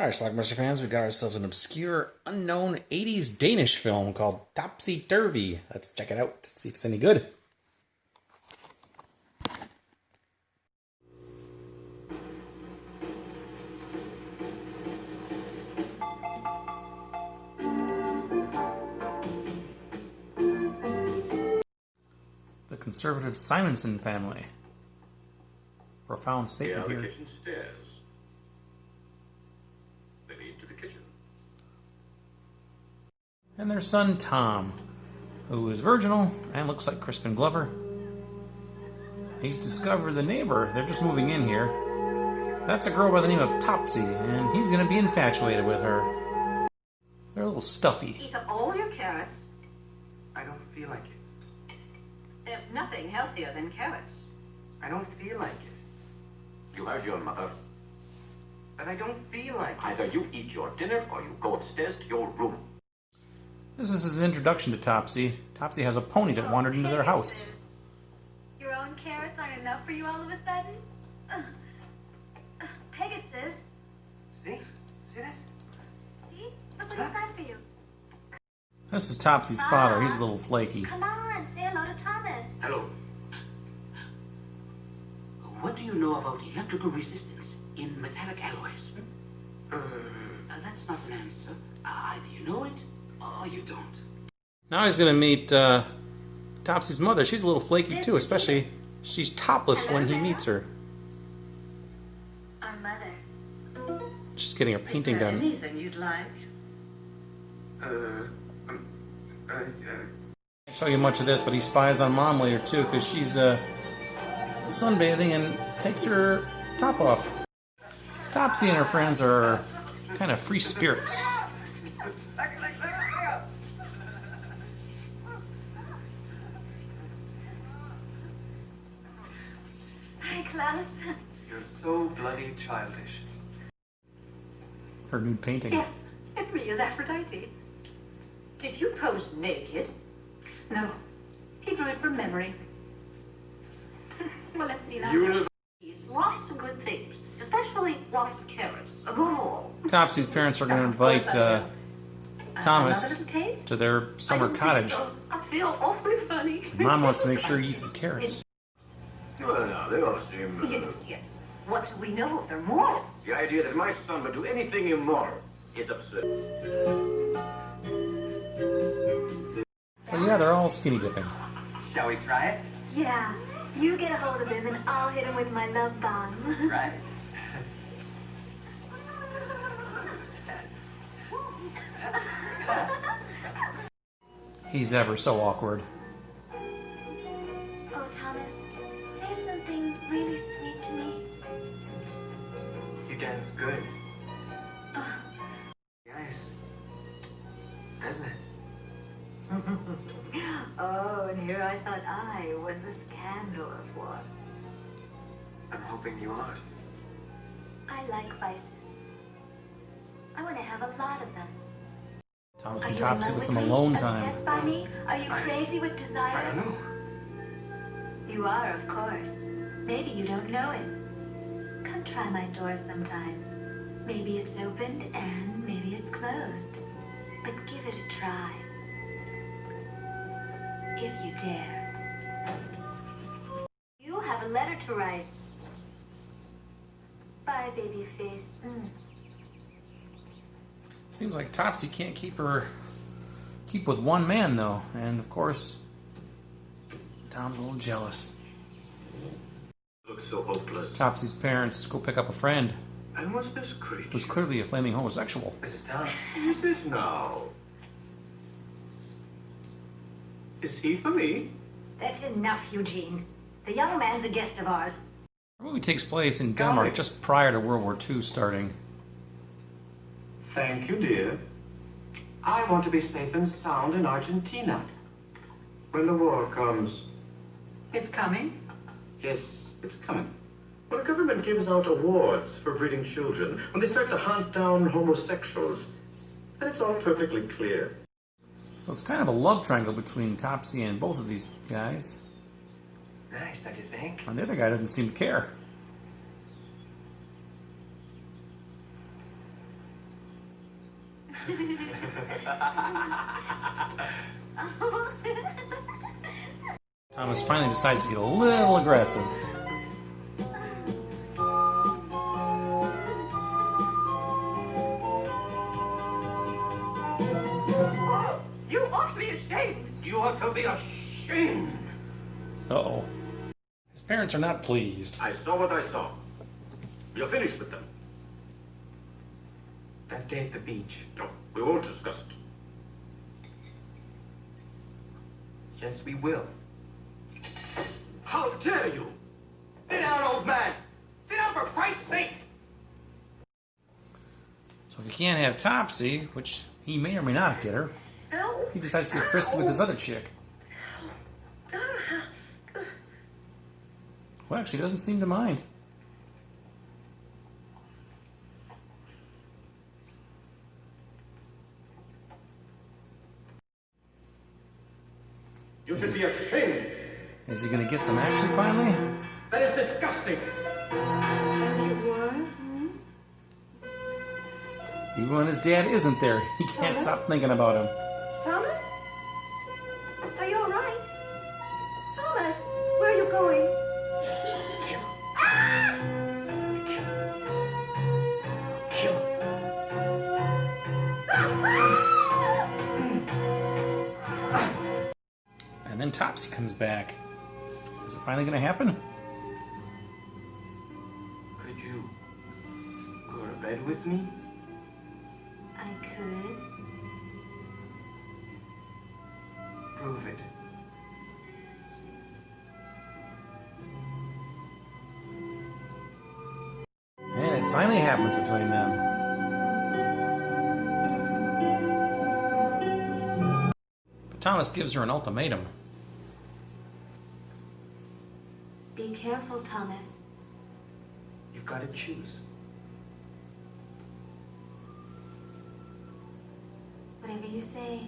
Alright, Schlockmeister fans, we got ourselves an obscure, unknown 80s Danish film called Topsy Turvy. Let's check it out, see if it's any good. The conservative Simonson family. Profound statement here. The kitchen stairs. They lead to the kitchen. And their son Tom, who is virginal and looks like Crispin Glover. He's discovered the neighbor. They're just moving in here. That's a girl by the name of Topsy, and he's going to be infatuated with her. They're a little stuffy. Eat up all your carrots. I don't feel like it. There's nothing healthier than carrots. I don't feel like it. You heard your mother. But I don't feel like it. Either you eat your dinner or you go upstairs to your room. This is his introduction to Topsy. Topsy has a pony that wandered into their house. Your own carrots aren't enough for you all of a sudden? Pegasus, See? See this? see? Look what he's got for you. This is Topsy's father. He's a little flaky. Come on, say hello to Thomas. Hello. What do you know about electrical resistance in metallic alloys? That's not an answer. Either you know it, or you don't. Now he's going to meet Topsy's mother. She's a little flaky too, especially she's topless when he meets her. Our mother. She's getting her painting Is there done. anything you'd like? Can't show you much of this, but he spies on Mom later too, because she's sunbathing and takes her top off. Topsy and her friends are kind of free spirits. Hi, Klaus. You're so bloody childish. Her nude painting. Yes, it's me as Aphrodite. Did you pose naked? No, he drew it from memory. Well, let's see now. He's lots of good things, especially lots of carrots, above all. Topsy's parents are going to invite Thomas Another little taste? to their summer I don't think cottage. so. I feel awfully funny. Mom wants to make sure he eats his carrots. Well, now, they all seem... Yes, yes. What do we know of their morals? The idea that my son would do anything immoral is absurd. So yeah, they're all skinny dipping. Shall we try it? Yeah, you get a hold of him and I'll hit him with my love bomb. Right. He's ever so awkward. Oh, Thomas, say something really sweet to me. You dance good. Nice. Isn't it? Oh, and here I thought I was the scandalous one. I'm hoping you are. I like vices. I want to have a lot of them. Thomas Are and you in Topsy love with some me? alone time. Obsessed by me? Are you crazy with I desire? don't know. You are, of course. Maybe you don't know it. Come try my door sometime. Maybe it's opened and maybe it's closed. But give it a try. If you dare. You have a letter to write. Bye, baby face. Seems like Topsy can't keep with one man though, and of course, Tom's a little jealous. Looks so hopeless. Topsy's parents go pick up a friend And what's this creature? who's clearly a flaming homosexual. Mrs. Tom. Is it now? Is he for me? That's enough, Eugene. The young man's a guest of ours. The movie takes place in Denmark just prior to World War II starting. Thank you, dear. I want to be safe and sound in Argentina. When the war comes. It's coming. Yes, it's coming. When the government gives out awards for breeding children, when they start to hunt down homosexuals, then it's all perfectly clear. So it's kind of a love triangle between Topsy and both of these guys. Nice, don't you think? And the other guy doesn't seem to care. Thomas finally decides to get a little aggressive. You ought to be ashamed. You ought to be ashamed. Uh-oh. His parents are not pleased. I saw what I saw. You're finished with them. That day at the beach. No, we won't discuss it. Yes, we will. How dare you? Sit down, old man. Sit down for Christ's sake. So if he can't have Topsy, which he may or may not get her, he decides to get frisky with this other chick. Well, actually, he doesn't seem to mind. You should be ashamed. Is he going to get some action finally? That is disgusting. Even when his dad isn't there, he can't stop thinking about him. Thomas? Are you all right? Thomas, where are you going? And then Topsy comes back. Is it finally going to happen? Could you go to bed with me? I could. Prove it. And it finally happens between them. But Thomas gives her an ultimatum. Be careful, Thomas. You've got to choose. Whatever you say.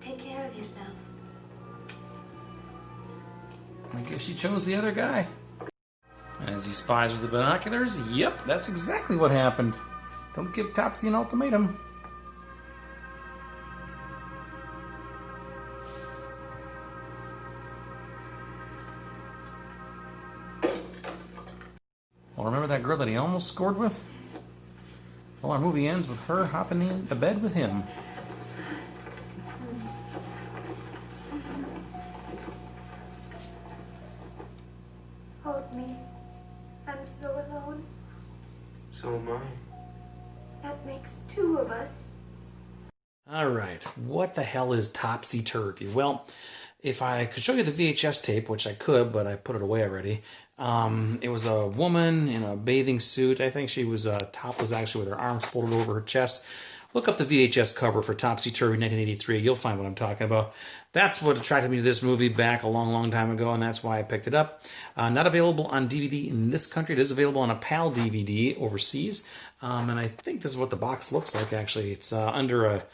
Take care of yourself. I guess she chose the other guy. As he spies with the binoculars, yep, that's exactly what happened. Don't give Topsy an ultimatum. Well, remember that girl that he almost scored with? Well, our movie ends with her hopping into bed with him. Hold me. I'm so alone. So am I. That makes two of us. Alright, what the hell is Topsy Turvy? Well, if I could show you the VHS tape, which I could, but I put it away already, it was a woman in a bathing suit. I think she was topless, actually, with her arms folded over her chest. Look up the VHS cover for Topsy Turvy 1983. You'll find what I'm talking about. That's what attracted me to this movie back a long, long time ago, and that's why I picked it up. Not available on DVD in this country. It is available on a PAL DVD overseas. And I think this is what the box looks like, actually. It's under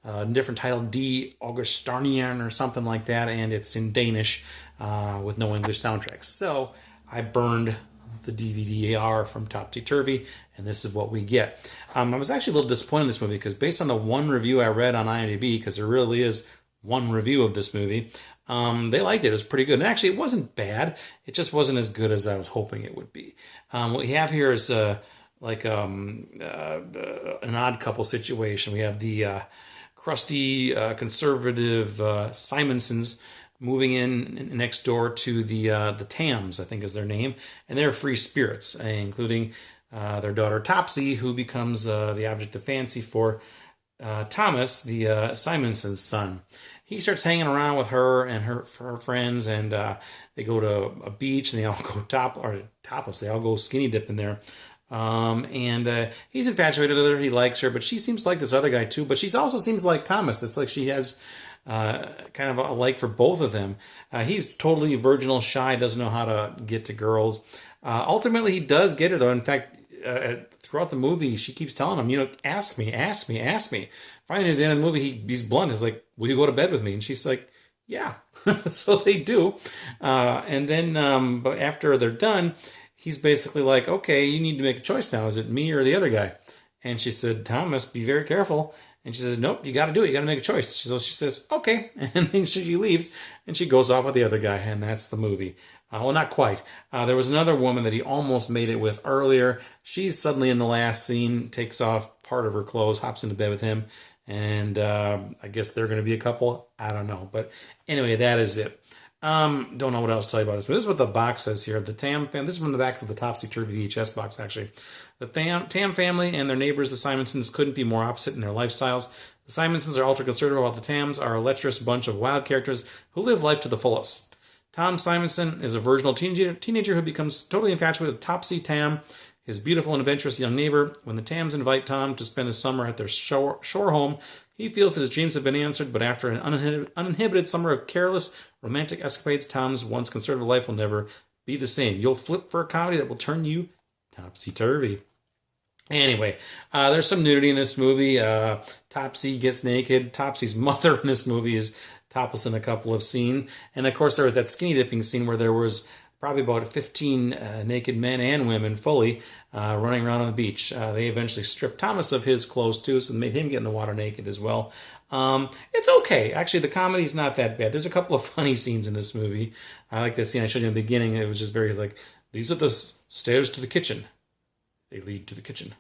a different title, D. Augustanian or something like that, and it's in Danish with no English soundtrack. So I burned the DVD-R from Topsy Turvy, and this is what we get. I was actually a little disappointed in this movie because based on the one review I read on IMDb, because there really is one review of this movie, they liked it. It was pretty good. And actually, it wasn't bad. It just wasn't as good as I was hoping it would be. What we have here is like an odd couple situation. We have the crusty conservative Simonsons moving in next door to the Tams, I think is their name, and they're free spirits, including their daughter Topsy, who becomes the object of fancy for Thomas, the Simonson's son. He starts hanging around with her and her friends, and they go to a beach, and they all go topless. They all go skinny dipping there. And he's infatuated with her. He likes her, but she seems to like this other guy too. But she also seems like Thomas. It's like she has kind of a like for both of them. He's totally virginal, shy, doesn't know how to get to girls. Ultimately, he does get her, though. In fact, throughout the movie, she keeps telling him, ask me, ask me, ask me. Finally, at the end of the movie, he's blunt. He's like, will you go to bed with me? And she's like, yeah. So they do. And then but after they're done, he's basically like, okay, you need to make a choice now. Is it me or the other guy? And she said, Thomas, be very careful. And she says, nope, you got to do it. You got to make a choice. So she says, okay. And then she leaves and she goes off with the other guy. And that's the movie. Well, not quite. There was another woman that he almost made it with earlier. She's suddenly in the last scene, takes off part of her clothes, hops into bed with him. And I guess they're going to be a couple. I don't know. But anyway, that is it. Don't know what else to tell you about this. But this is what the box says here. The Tam family. This is from the back of the Topsy Turvy VHS box, actually. The Tam family and their neighbors, the Simonsons, couldn't be more opposite in their lifestyles. The Simonsons are ultra-conservative, while the Tams are a lecherous bunch of wild characters who live life to the fullest. Tom Simonson is a virginal teenager who becomes totally infatuated with Topsy Tam, his beautiful and adventurous young neighbor. When the Tams invite Tom to spend the summer at their shore home, he feels that his dreams have been answered, but after an uninhibited summer of careless, romantic escapades, Tom's once conservative life will never be the same. You'll flip for a comedy that will turn you topsy-turvy. Anyway, there's some nudity in this movie. Topsy gets naked. Topsy's mother in this movie is topless in a couple of scenes. And of course, there was that skinny dipping scene where there was probably about 15 naked men and women fully running around on the beach. They eventually stripped Thomas of his clothes too, so made him get in the water naked as well. It's okay. Actually, the comedy's not that bad. There's a couple of funny scenes in this movie. I like that scene I showed you in the beginning. It was just very like, these are the stairs to the kitchen. They lead to the kitchen.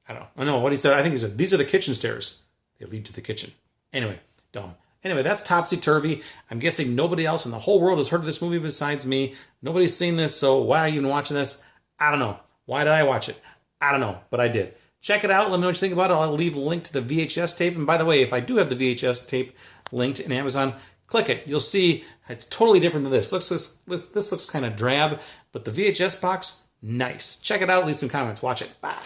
I don't know. I know what he said. I think he said, these are the kitchen stairs. They lead to the kitchen. Anyway, dumb. Anyway, that's Topsy Turvy. I'm guessing nobody else in the whole world has heard of this movie besides me. Nobody's seen this, so why are you even watching this? I don't know. Why did I watch it? I don't know, but I did. Check it out. Let me know what you think about it. I'll leave a link to the VHS tape. And by the way, if I do have the VHS tape linked in Amazon, click it. You'll see it's totally different than this. This looks kind of drab, but the VHS box, nice. Check it out. Leave some comments. Watch it. Bye.